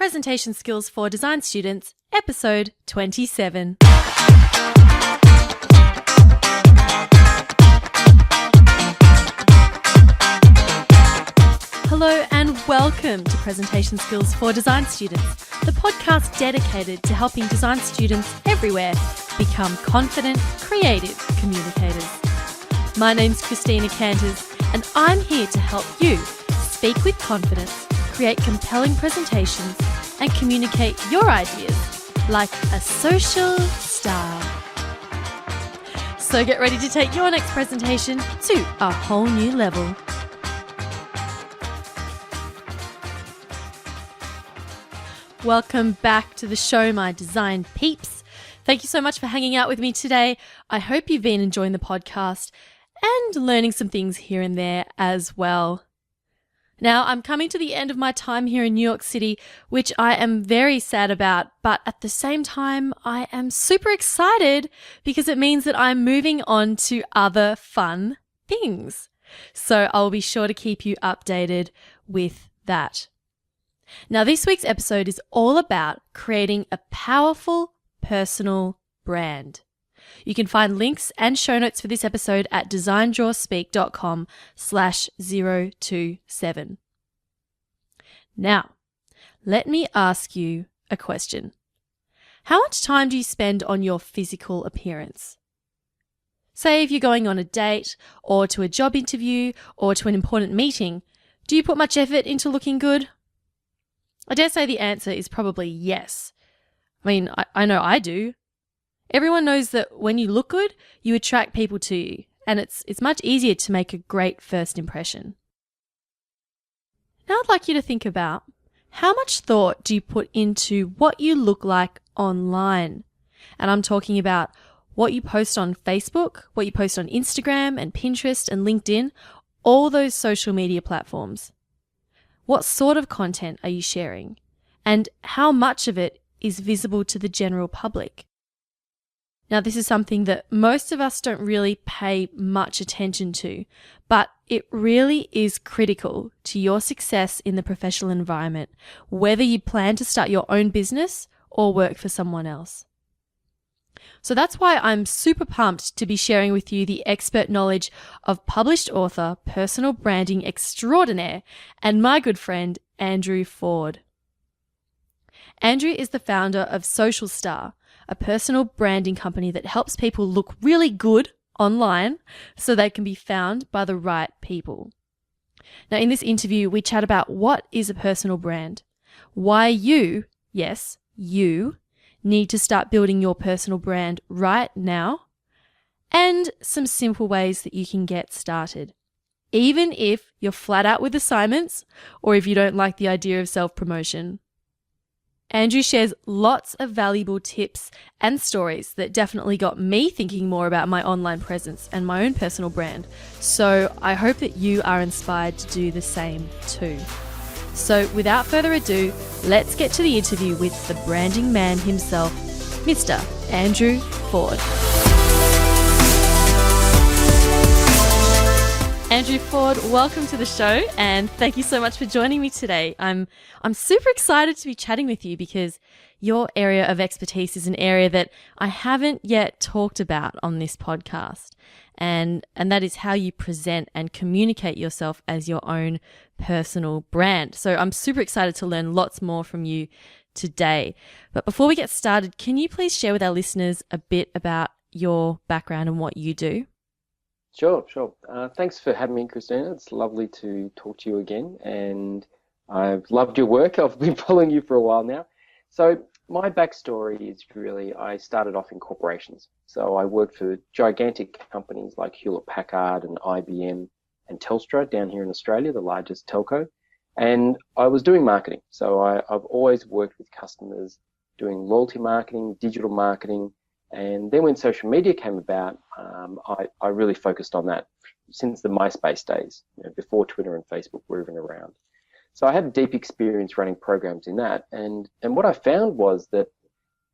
Presentation Skills for Design Students, Episode 27. Hello and welcome to Presentation Skills for Design Students, the podcast dedicated to helping design students everywhere become confident, creative communicators. My name's Christina Canters, and I'm here to help you speak with confidence, create compelling presentations, and communicate your ideas like a social star. So get ready to take your next presentation to a whole new level. Welcome back to the show, my design peeps. Thank you so much for hanging out with me today. I hope you've been enjoying the podcast and learning some things here and there as well. Now, I'm coming to the end of my time here in New York City, which I am very sad about, but at the same time, I am super excited because it means that I'm moving on to other fun things. So I'll be sure to keep you updated with that. Now, this week's episode is all about creating a powerful personal brand. You can find links and show notes for this episode at designdrawspeak.com/027. Now, let me ask you a question. How much time do you spend on your physical appearance? Say if you're going on a date or to a job interview or to an important meeting, do you put much effort into looking good? I dare say the answer is probably yes. I mean, I know I do. Everyone knows that when you look good, you attract people to you, and it's much easier to make a great first impression. Now I'd like you to think about how much thought do you put into what you look like online? And I'm talking about what you post on Facebook, what you post on Instagram and Pinterest and LinkedIn, all those social media platforms. What sort of content are you sharing? And how much of it is visible to the general public? Now, this is something that most of us don't really pay much attention to, but it really is critical to your success in the professional environment, whether you plan to start your own business or work for someone else. So that's why I'm super pumped to be sharing with you the expert knowledge of published author, personal branding extraordinaire, and my good friend, Andrew Ford. Andrew is the founder of Social Star, a personal branding company that helps people look really good online so they can be found by the right people. Now, in this interview, we chat about what is a personal brand, why you, yes, you, need to start building your personal brand right now, and some simple ways that you can get started, even if you're flat out with assignments or if you don't like the idea of self-promotion. Andrew shares lots of valuable tips and stories that definitely got me thinking more about my online presence and my own personal brand. So I hope that you are inspired to do the same too. So without further ado, let's get to the interview with the branding man himself, Mr. Andrew Ford. Andrew Ford, welcome to the show, and thank you so much for joining me today. I'm super excited to be chatting with you because your area of expertise is an area that I haven't yet talked about on this podcast, and that is how you present and communicate yourself as your own personal brand. So I'm super excited to learn lots more from you today. But before we get started, can you please share with our listeners a bit about your background and what you do? Sure. Thanks for having me, Christina. It's lovely to talk to you again, and I've loved your work. I've been following you for a while now. So my backstory is really, I started off in corporations. So I worked for gigantic companies like Hewlett-Packard and IBM and Telstra down here in Australia, the largest telco. And I was doing marketing. So I've always worked with customers doing loyalty marketing, digital marketing. And then when social media came about, I really focused on that since the MySpace days, before Twitter and Facebook were even around. So I had deep experience running programs in that. And what I found was that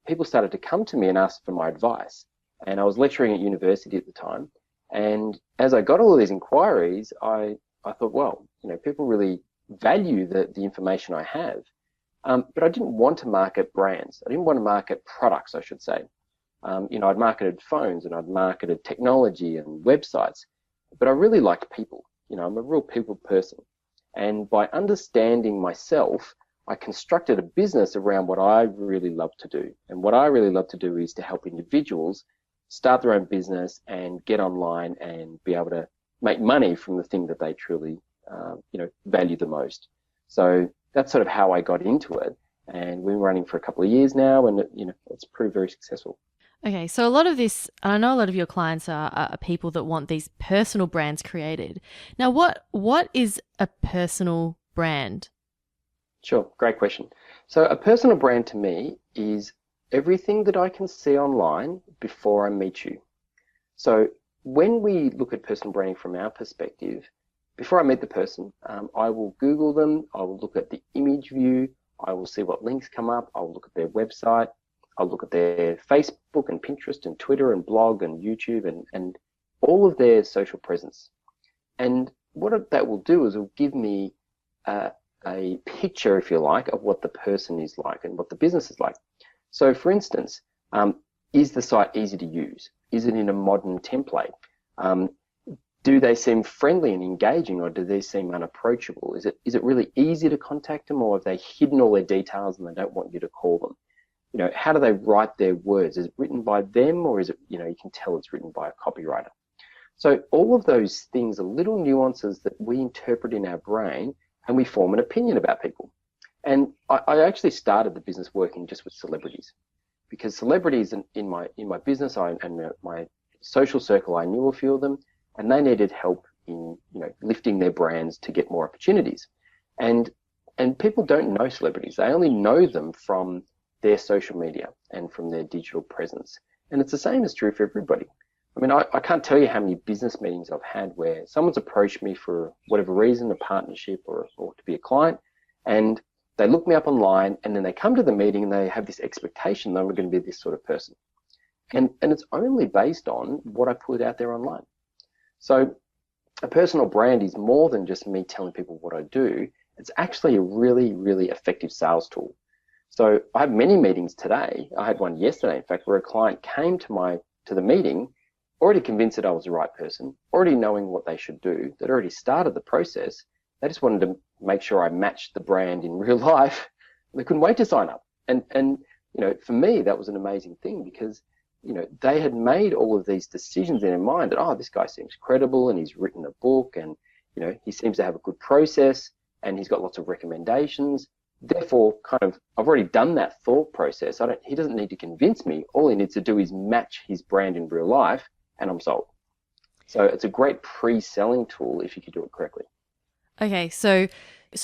people started to come to me and ask for my advice. And I was lecturing at university at the time. And as I got all of these inquiries, I thought, well, people really value the information I have. But I didn't want to market brands. I didn't want to market products, I should say. I'd marketed phones and I'd marketed technology and websites, but I really liked people. I'm a real people person. And by understanding myself, I constructed a business around what I really love to do. And what I really love to do is to help individuals start their own business and get online and be able to make money from the thing that they truly, value the most. So that's sort of how I got into it. And we've been running for a couple of years now, and it's proved very successful. Okay, so a lot of this, and I know a lot of your clients are people that want these personal brands created. Now, what is a personal brand? Sure, great question. So a personal brand to me is everything that I can see online before I meet you. So when we look at personal branding from our perspective, before I meet the person, I will Google them, I will look at the image view, I will see what links come up, I will look at their website, I'll look at their Facebook and Pinterest and Twitter and blog and YouTube and all of their social presence. And what that will do is it will give me a picture, if you like, of what the person is like and what the business is like. So, for instance, is the site easy to use? Is it in a modern template? Do they seem friendly and engaging, or do they seem unapproachable? Is it really easy to contact them, or have they hidden all their details and they don't want you to call them? How do they write their words? Is it written by them, or is it, you can tell it's written by a copywriter? So all of those things are little nuances that we interpret in our brain, and we form an opinion about people. And I actually started the business working just with celebrities, because celebrities in my business and my social circle, I knew a few of them, and they needed help in lifting their brands to get more opportunities. And people don't know celebrities; they only know them from their social media and from their digital presence. And it's the same is true for everybody. I mean, I can't tell you how many business meetings I've had where someone's approached me for whatever reason, a partnership or to be a client, and they look me up online, and then they come to the meeting and they have this expectation that I'm going to be this sort of person. And it's only based on what I put out there online. So a personal brand is more than just me telling people what I do. It's actually a really, really effective sales tool. So I have many meetings today. I had one yesterday, in fact, where a client came to the meeting already convinced that I was the right person, already knowing what they should do, that already started the process. They just wanted to make sure I matched the brand in real life. They couldn't wait to sign up. And for me, that was an amazing thing, because they had made all of these decisions in their mind that, this guy seems credible and he's written a book and, he seems to have a good process and he's got lots of recommendations. Therefore, I've already done that thought process. He doesn't need to convince me. All he needs to do is match his brand in real life, and I'm sold. So it's a great pre-selling tool if you can do it correctly. Okay, so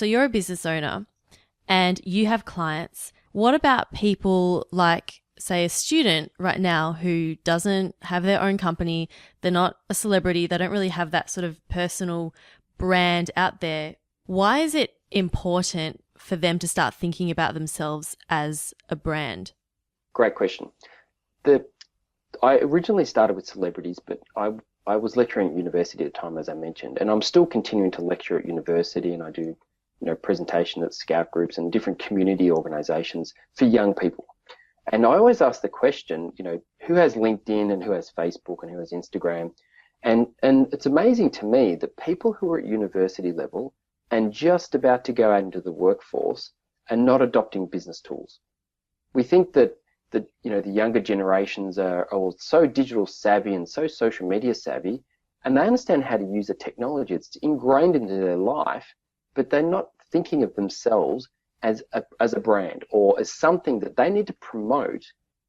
you're a business owner and you have clients. What about people like, say, a student right now who doesn't have their own company? They're not a celebrity. They don't really have that sort of personal brand out there. Why is it important for them to start thinking about themselves as a brand? Great question. I originally started with celebrities, but I was lecturing at university at the time, as I mentioned, and I'm still continuing to lecture at university, and I do, presentation at scout groups and different community organizations for young people. And I always ask the question, who has LinkedIn and who has Facebook and who has Instagram? And it's amazing to me that people who are at university level and just about to go out into the workforce are not adopting business tools. We think that the younger generations are so digital savvy and so social media savvy, and they understand how to use the technology. It's ingrained into their life, but they're not thinking of themselves as a brand or as something that they need to promote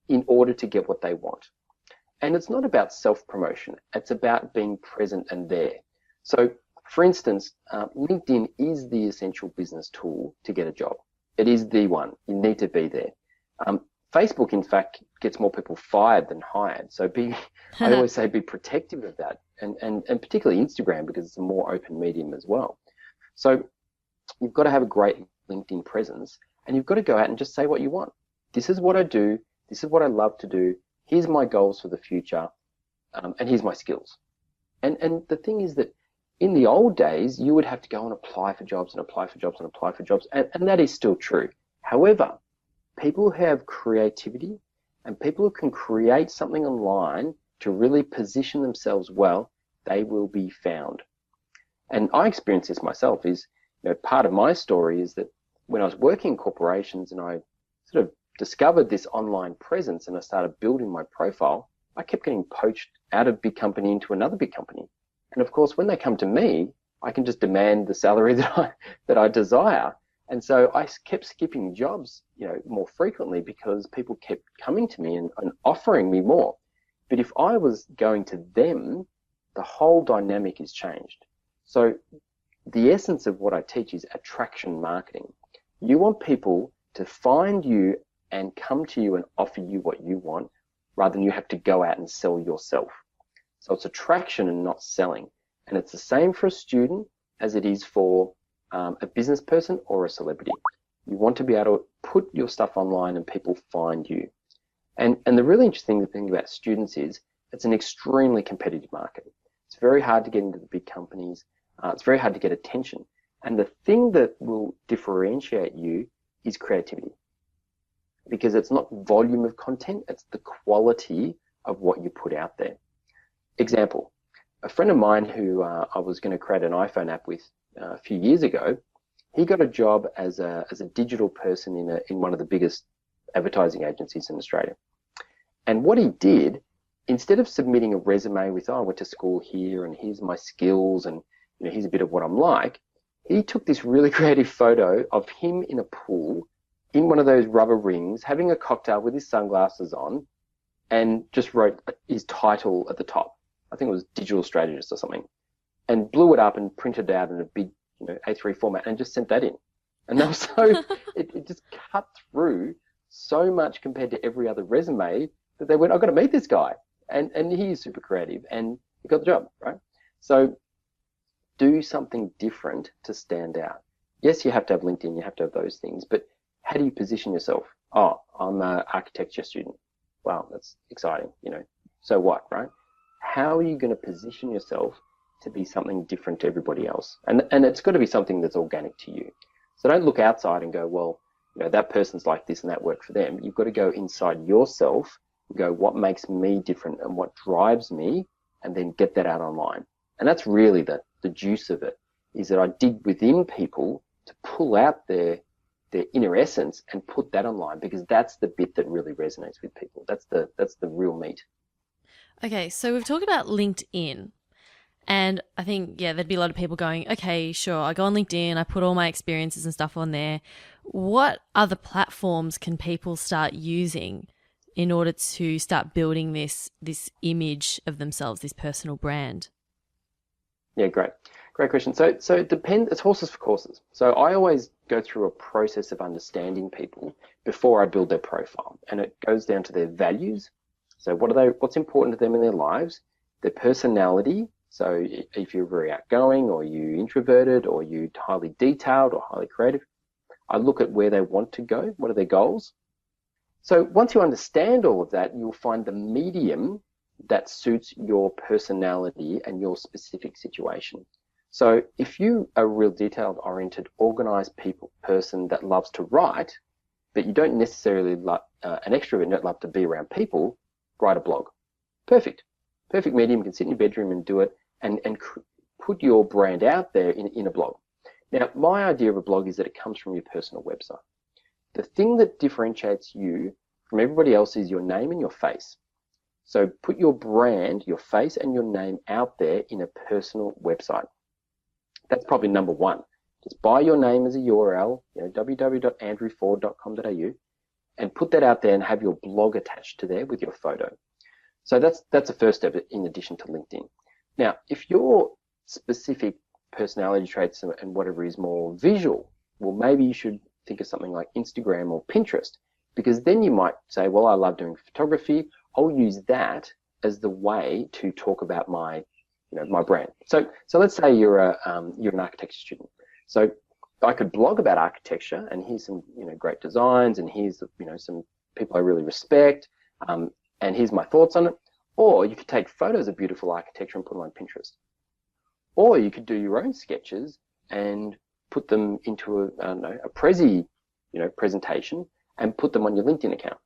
in order to get what they want. And it's not about self-promotion. It's about being present and there. So, for instance, LinkedIn is the essential business tool to get a job. It is the one. You need to be there. Facebook, in fact, gets more people fired than hired. So I always say be protective of that, and particularly Instagram, because it's a more open medium as well. So you've got to have a great LinkedIn presence, and you've got to go out and just say what you want. This is what I do. This is what I love to do. Here's my goals for the future, and here's my skills. And the thing is that in the old days, you would have to go and apply for jobs and apply for jobs and apply for jobs, and that is still true. However, people who have creativity and people who can create something online to really position themselves well, they will be found. And I experienced this myself. Part of my story is that when I was working in corporations and I sort of discovered this online presence and I started building my profile, I kept getting poached out of big company into another big company. And of course, when they come to me, I can just demand the salary that I desire. And so I kept skipping jobs, more frequently because people kept coming to me and offering me more. But if I was going to them, the whole dynamic is changed. So the essence of what I teach is attraction marketing. You want people to find you and come to you and offer you what you want rather than you have to go out and sell yourself. So it's attraction and not selling. And it's the same for a student as it is for a business person or a celebrity. You want to be able to put your stuff online and people find you. And the really interesting thing about students is it's an extremely competitive market. It's very hard to get into the big companies. It's very hard to get attention. And the thing that will differentiate you is creativity. Because it's not volume of content, it's the quality of what you put out there. Example, a friend of mine who I was going to create an iPhone app with a few years ago, he got a job as a digital person in one of the biggest advertising agencies in Australia. And what he did, instead of submitting a resume with, I went to school here and here's my skills and here's a bit of what I'm like, he took this really creative photo of him in a pool in one of those rubber rings, having a cocktail with his sunglasses on, and just wrote his title at the top. I think it was digital strategist or something, and blew it up and printed it out in a big, A3 format and just sent that in. And that was so, it just cut through so much compared to every other resume that they went, I've got to meet this guy. And he's super creative and he got the job, right? So do something different to stand out. Yes, you have to have LinkedIn, you have to have those things, but how do you position yourself? Oh, I'm an architecture student. Wow, that's exciting, so what, right? How are you going to position yourself to be something different to everybody else? And it's got to be something that's organic to you. So don't look outside and go, well, that person's like this and that worked for them. You've got to go inside yourself and go, what makes me different and what drives me, and then get that out online. And that's really the juice of it, is that I dig within people to pull out their inner essence and put that online, because that's the bit that really resonates with people. That's the real meat. Okay, so we've talked about LinkedIn, and I think, there'd be a lot of people going, okay, sure, I go on LinkedIn, I put all my experiences and stuff on there. What other platforms can people start using in order to start building this image of themselves, this personal brand? Yeah, great question. So it depends. It's horses for courses. So I always go through a process of understanding people before I build their profile, and it goes down to their values. So what's important to them in their lives, their personality. So if you're very outgoing, or you introverted, or you highly detailed or highly creative, I look at where they want to go. What are their goals? So once you understand all of that, you'll find the medium that suits your personality and your specific situation. So if you are a real detailed-oriented, organized person that loves to write, but you don't necessarily love an extrovert, don't love to be around people, write a blog. Perfect medium. You can sit in your bedroom and do it, and put your brand out there in a blog. Now, my idea of a blog is that it comes from your personal website. The thing that differentiates you from everybody else is your name and your face. So put your brand, your face and your name out there in a personal website. That's probably number one. Just buy your name as a URL, www.andrewford.com.au, and put that out there and have your blog attached to there with your photo. So that's the first step in addition to LinkedIn. Now, if your specific personality traits and whatever is more visual, well, maybe you should think of something like Instagram or Pinterest, because then you might say, well, I love doing photography. I'll use that as the way to talk about my brand. So let's say you're an architecture student. So I could blog about architecture, and here's some great designs, and here's some people I really respect, and here's my thoughts on it. Or you could take photos of beautiful architecture and put them on Pinterest. Or you could do your own sketches and put them into a Prezi presentation and put them on your LinkedIn account.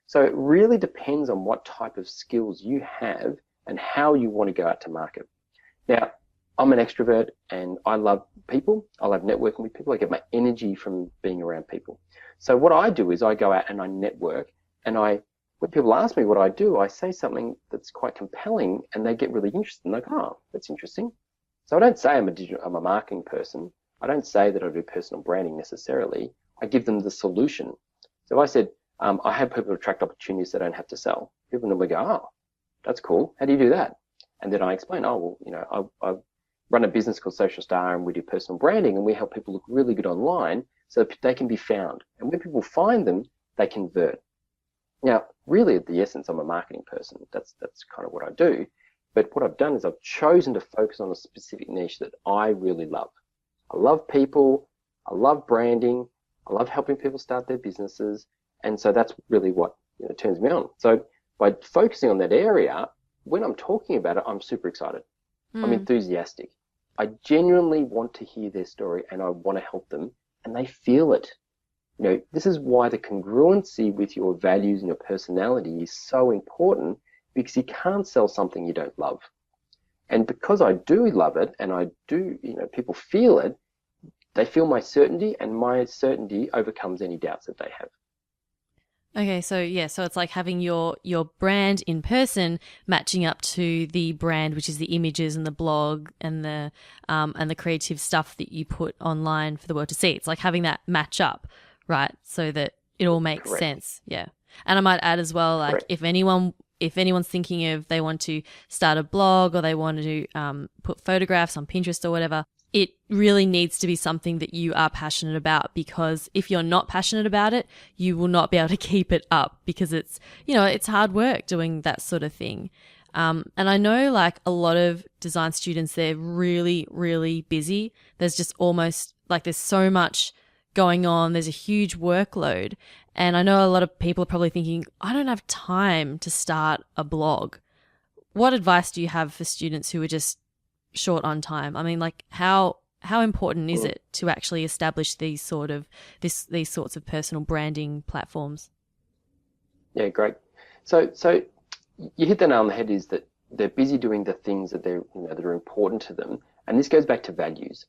So it really depends on what type of skills you have and how you want to go out to market. Now, I'm an extrovert and I love people. I love networking with people. I get my energy from being around people. So what I do is I go out and I network, and when people ask me what I do, I say something that's quite compelling and they get really interested and they go, oh, that's interesting. So I don't say I'm a marketing person. I don't say that I do personal branding necessarily. I give them the solution. So I said, I help people attract opportunities they don't have to sell. People normally go, oh, that's cool. How do you do that? And then I explain, oh, well, I run a business called Social Star and we do personal branding and we help people look really good online so that they can be found. And when people find them, they convert. Now, really at the essence, I'm a marketing person. That's kind of what I do. But what I've done is I've chosen to focus on a specific niche that I really love. I love people. I love branding. I love helping people start their businesses. And so that's really what turns me on. So by focusing on that area, when I'm talking about it, I'm super excited. I'm enthusiastic. I genuinely want to hear their story and I want to help them, and they feel it. This is why the congruency with your values and your personality is so important, because you can't sell something you don't love. And because I do love it and I do, people feel it, they feel my certainty, and my certainty overcomes any doubts that they have. Okay, so it's like having your brand in person matching up to the brand, which is the images and the blog and the creative stuff that you put online for the world to see. It's like having that match up, right? So that it all makes Correct. sense. Yeah. And I might add as well, like, Correct. if anyone's thinking of they want to start a blog or they want to put photographs on Pinterest or whatever, it really needs to be something that you are passionate about, because if you're not passionate about it, you will not be able to keep it up, because it's hard work doing that sort of thing. And I know, like, a lot of design students, they're really, really busy. There's just almost like there's so much going on. There's a huge workload. And I know a lot of people are probably thinking, I don't have time to start a blog. What advice do you have for students who are just short on time? I mean, like, how important is it to actually establish these sorts of personal branding platforms? Yeah, great. So you hit the nail on the head, is that they're busy doing the things that that are important to them. And this goes back to values.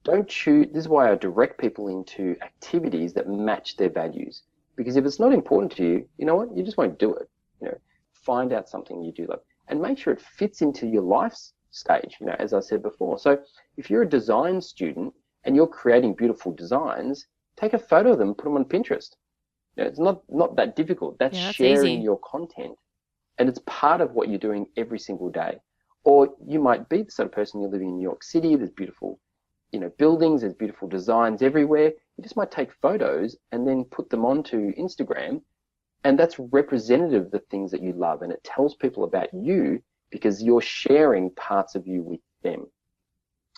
Don't choose. This is why I direct people into activities that match their values. Because if it's not important to you, you know what? You just won't do it. Find out something you do love and make sure it fits into your life's stage, as I said before. So if you're a design student and you're creating beautiful designs, take a photo of them, put them on Pinterest. It's not that difficult. That's sharing easy. your content, and it's part of what you're doing every single day. Or you might be the sort of person, you're living in New York City, there's beautiful buildings, there's beautiful designs everywhere. You just might take photos and then put them onto Instagram, and that's representative of the things that you love, and it tells people about you because you're sharing parts of you with them.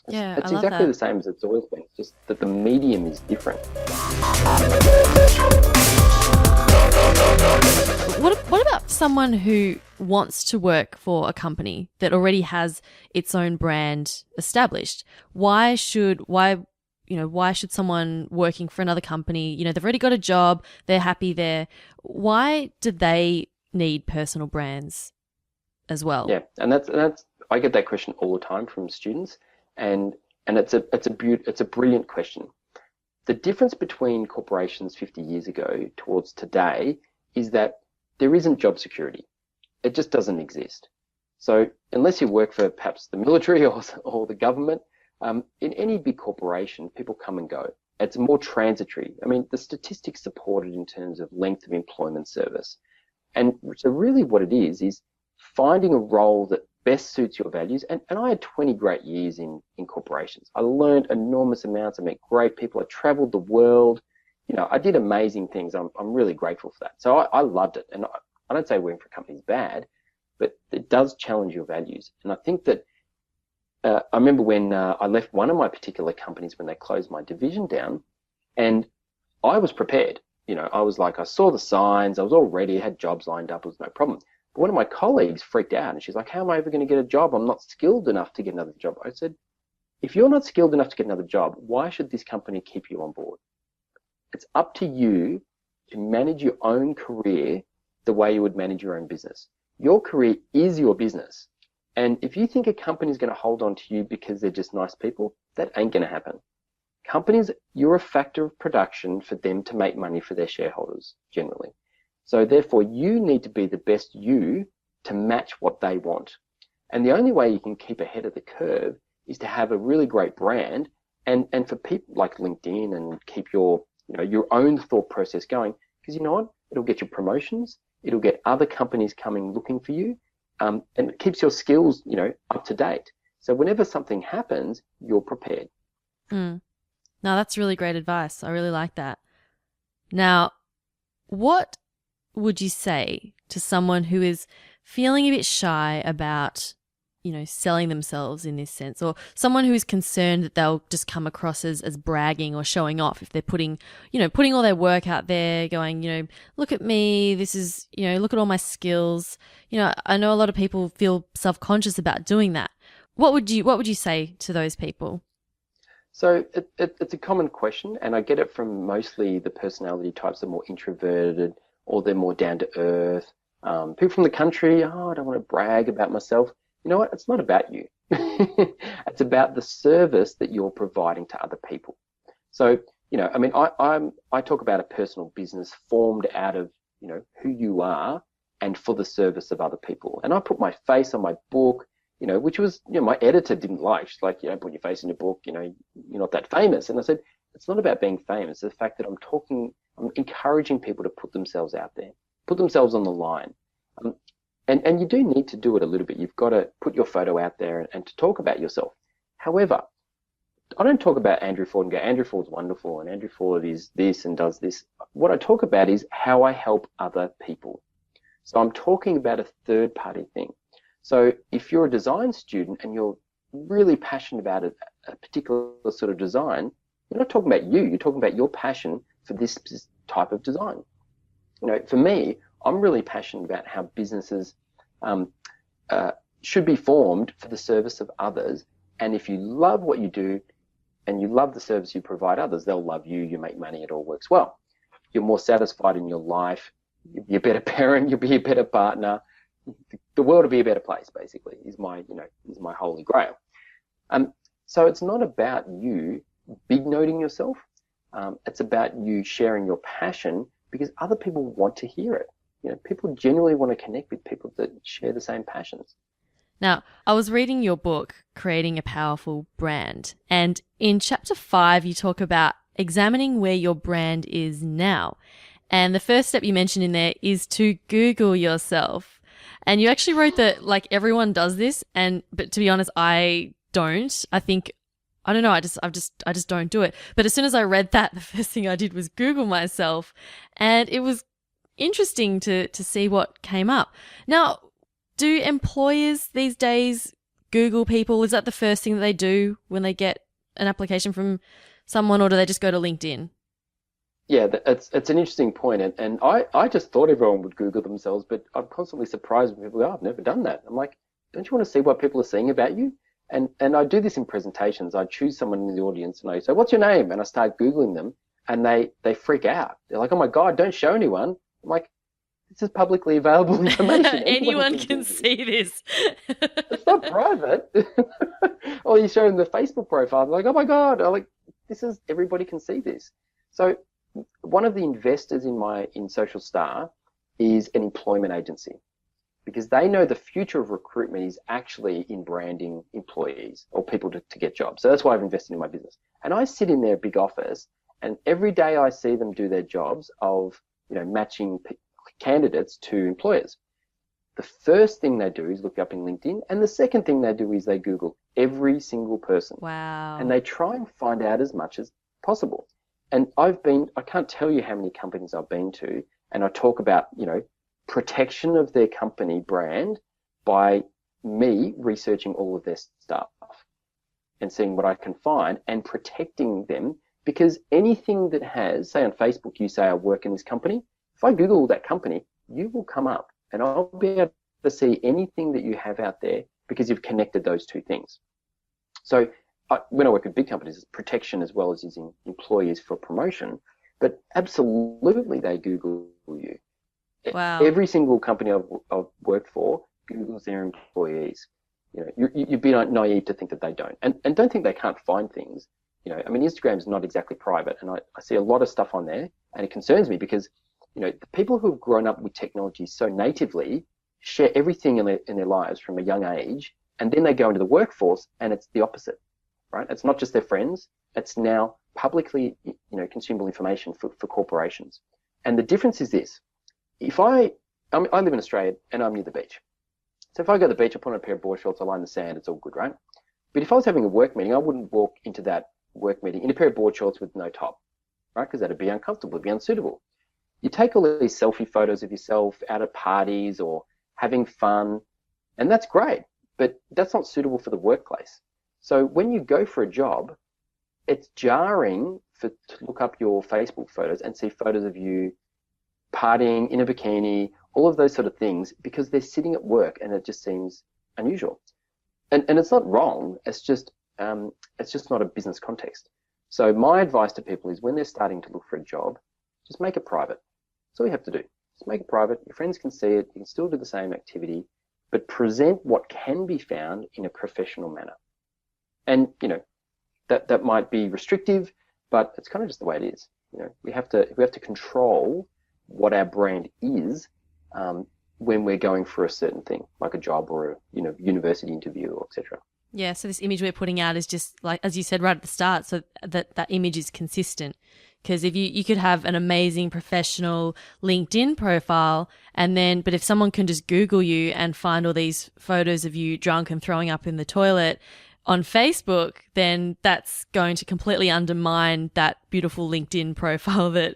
Yeah, it's I love exactly that. the same as it's always been, just that the medium is different. What about someone who wants to work for a company that already has its own brand established? Why should someone working for another company, they've already got a job, they're happy there. Why do they need personal brands as well? Yeah, and that's I get that question all the time from students, and it's a brilliant question. The difference between corporations 50 years ago towards today is that there isn't job security. It just doesn't exist. So unless you work for perhaps the military or the government, in any big corporation, people come and go. It's more transitory. I mean, the statistics support it in terms of length of employment service. And so really what it is finding a role that best suits your values. And I had 20 great years in corporations. I learned enormous amounts. I met great people. I traveled the world. I did amazing things. I'm really grateful for that. So I loved it. And I don't say working for a company is bad, but it does challenge your values. And I think that I remember when I left one of my particular companies when they closed my division down, and I was prepared. I was like, I saw the signs. I was all ready. I had jobs lined up. It was no problem. But one of my colleagues freaked out, and she's like, how am I ever going to get a job? I'm not skilled enough to get another job. I said, if you're not skilled enough to get another job, why should this company keep you on board? It's up to you to manage your own career the way you would manage your own business. Your career is your business. And if you think a company is going to hold on to you because they're just nice people, that ain't going to happen. Companies, you're a factor of production for them to make money for their shareholders, generally. So therefore, you need to be the best you to match what they want. And the only way you can keep ahead of the curve is to have a really great brand and for people like LinkedIn and keep your own thought process going, because you know what? It'll get you promotions. It'll get other companies coming looking for you. And it keeps your skills, up to date. So whenever something happens, you're prepared. Mm. No, that's really great advice. I really like that. Now, what would you say to someone who is feeling a bit shy about, selling themselves in this sense, or someone who is concerned that they'll just come across as bragging or showing off if they're putting all their work out there, going, look at me, this is, look at all my skills. I know a lot of people feel self-conscious about doing that. What would you say to those people? So it's a common question, and I get it from mostly the personality types that are more introverted or they're more down to earth. People from the country, I don't want to brag about myself. You know what? It's not about you. It's about the service that you're providing to other people. So, I talk about a personal business formed out of, who you are and for the service of other people. And I put my face on my book, which was, my editor didn't like. She's like, put your face in your book, you're not that famous. And I said, it's not about being famous. It's the fact that I'm encouraging people to put themselves out there, put themselves on the line. And you do need to do it a little bit. You've got to put your photo out there and to talk about yourself. However, I don't talk about Andrew Ford and go, Andrew Ford's wonderful and Andrew Ford is this and does this. What I talk about is how I help other people. So I'm talking about a third party thing. So if you're a design student and you're really passionate about a particular sort of design, you're not talking about you. You're talking about your passion for this type of design. For me, I'm really passionate about how businesses should be formed for the service of others. And if you love what you do and you love the service you provide others, they'll love you. You make money. It all works well. You're more satisfied in your life. You'll be a better parent. You'll be a better partner. The world will be a better place, basically, is my holy grail. So it's not about you big noting yourself. It's about you sharing your passion because other people want to hear it. People genuinely want to connect with people that share the same passions. Now, I was reading your book, Creating a Powerful Brand, and in chapter 5, you talk about examining where your brand is now. And the first step you mentioned in there is to Google yourself. And you actually wrote that like everyone does this, but to be honest, I don't. I don't know. I just don't do it. But as soon as I read that, the first thing I did was Google myself, and it was interesting to see what came up. Now, do employers these days Google people? Is that the first thing that they do when they get an application from someone, or do they just go to LinkedIn? Yeah, it's an interesting point, and I just thought everyone would Google themselves, but I'm constantly surprised when people go, I've never done that. I'm like, don't you want to see what people are saying about you? And I do this in presentations. I choose someone in the audience and I say, what's your name? And I start Googling them, and they freak out. They're like, oh my God, don't show anyone. I'm like, this is publicly available information. Anyone can see this. It's not private. Or you show them the Facebook profile. They're like, oh my God. I'm like, everybody can see this. So one of the investors in Social Star is an employment agency because they know the future of recruitment is actually in branding employees or people to get jobs. So that's why I've invested in my business. And I sit in their big office, and every day I see them do their jobs of matching candidates to employers. The first thing they do is look up in LinkedIn, and the second thing they do is they Google every single person. Wow. And they try and find out as much as possible. And I can't tell you how many companies I've been to, and I talk about, protection of their company brand by me researching all of their stuff and seeing what I can find and protecting them, because anything that has, say on Facebook, you say I work in this company, if I Google that company, you will come up and I'll be able to see anything that you have out there because you've connected those two things. So when I work with big companies, it's protection as well as using employees for promotion. but absolutely they Google you. Wow. Every single company I've worked for Googles their employees. You'd be naive to think that they don't, and don't think they can't find things. I mean, Instagram's not exactly private, and I see a lot of stuff on there, and it concerns me because, the people who have grown up with technology so natively share everything in their lives from a young age, and then they go into the workforce, and it's the opposite, right? It's not just their friends; it's now publicly, consumable information for corporations. And the difference is this: if I live in Australia and I'm near the beach. So if I go to the beach, I put on a pair of board shorts, I lie in the sand, it's all good, right? But if I was having a work meeting, I wouldn't walk into that work meeting in a pair of board shorts with no top, right? Because that'd be uncomfortable, it'd be unsuitable. You take all these selfie photos of yourself out at parties or having fun, and that's great, but that's not suitable for the workplace. So when you go for a job, it's jarring to look up your Facebook photos and see photos of you partying in a bikini, all of those sort of things, because they're sitting at work and it just seems unusual. And it's not wrong, it's just not a business context. So my advice to people is when they're starting to look for a job, just make it private. That's all you have to do. Just make it private. Your friends can see it. You can still do the same activity, but present what can be found in a professional manner. And, that might be restrictive, but it's kind of just the way it is. We have to control what our brand is when we're going for a certain thing, like a job or a university interview, or etc. Yeah, so this image we're putting out is just like, as you said right at the start, so that image is consistent. Because if you could have an amazing professional LinkedIn profile, but if someone can just Google you and find all these photos of you drunk and throwing up in the toilet on Facebook, then that's going to completely undermine that beautiful LinkedIn profile that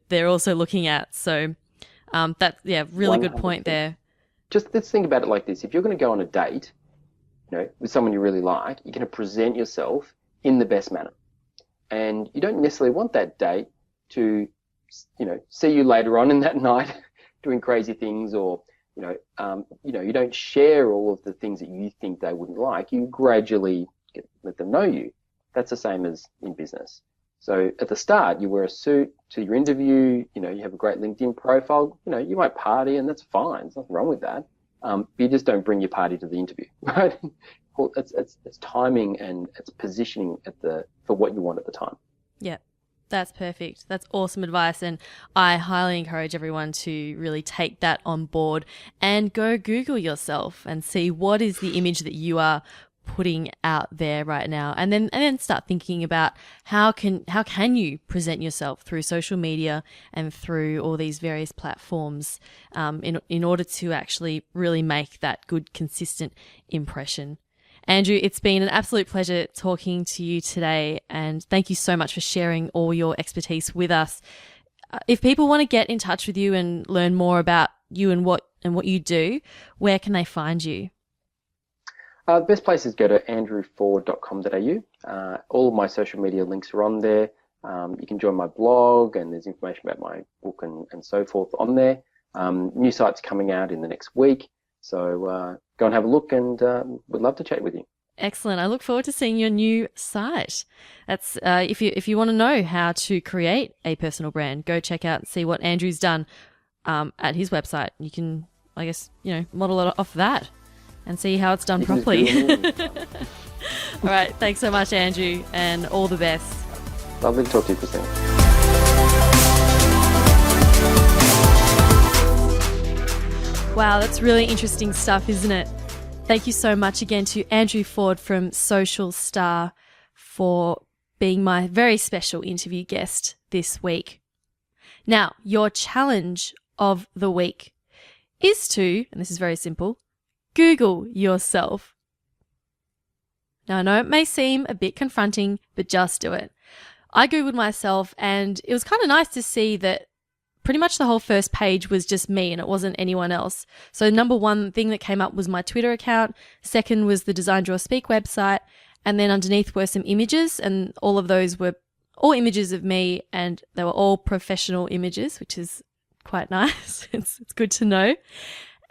they're also looking at. So really good point there. Just let's think about it like this. If you're going to go on a date, with someone you really like, you're going to present yourself in the best manner. And you don't necessarily want that date to, see you later on in that night doing crazy things, or, you don't share all of the things that you think they wouldn't like. You gradually let them know you. That's the same as in business. So at the start, you wear a suit to your interview, you have a great LinkedIn profile, you might party, and that's fine. There's nothing wrong with that. But you just don't bring your party to the interview, right? It's timing and it's positioning for what you want at the time. Yeah, that's perfect. That's awesome advice. And I highly encourage everyone to really take that on board and go Google yourself and see what is the image that you are putting out there right now, and then start thinking about how can you present yourself through social media and through all these various platforms in order to actually really make that good, consistent impression. Andrew, it's been an absolute pleasure talking to you today, and thank you so much for sharing all your expertise with us. If people want to get in touch with you and learn more about you and what you do, where can they find you? The best place is go to andrewford.com.au. All of my social media links are on there. You can join my blog, and there's information about my book and so forth on there. New site's coming out in the next week, so go and have a look, and we'd love to chat with you. Excellent. I look forward to seeing your new site. That's if you want to know how to create a personal brand, go check out and see what Andrew's done at his website. You can, I guess, model it off that and see how it's done properly. All right. Thanks so much, Andrew, and all the best. Lovely to talk to you, Christina. Wow, that's really interesting stuff, isn't it? Thank you so much again to Andrew Ford from Social Star for being my very special interview guest this week. Now, your challenge of the week is to, and this is very simple, Google yourself. Now, I know it may seem a bit confronting, but just do it. I Googled myself, and it was kind of nice to see that pretty much the whole first page was just me and it wasn't anyone else. So number one thing that came up was my Twitter account. Second was the Design, Draw, Speak website. And then underneath were some images, and all of those were all images of me, and they were all professional images, which is quite nice. It's good to know.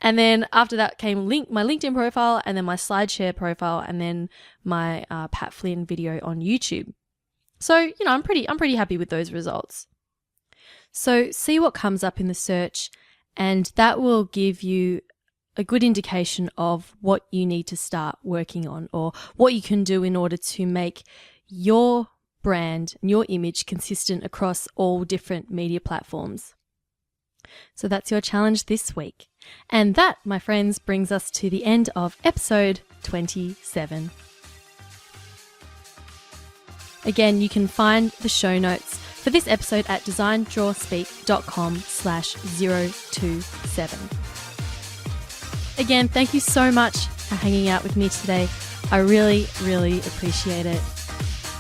And then after that came my LinkedIn profile, and then my SlideShare profile, and then my Pat Flynn video on YouTube. So, I'm pretty happy with those results. So see what comes up in the search, and that will give you a good indication of what you need to start working on, or what you can do in order to make your brand and your image consistent across all different media platforms. So that's your challenge this week. And that, my friends, brings us to the end of episode 27. Again, you can find the show notes for this episode at designdrawspeak.com/027. Again, thank you so much for hanging out with me today. I really, really appreciate it.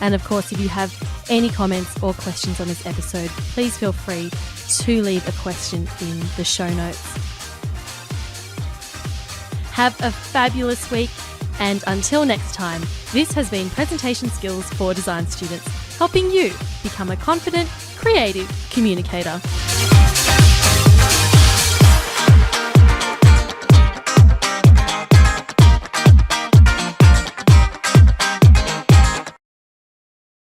And of course, if you have any comments or questions on this episode, please feel free to leave a question in the show notes. Have a fabulous week, and until next time, this has been Presentation Skills for Design Students, helping you become a confident, creative communicator.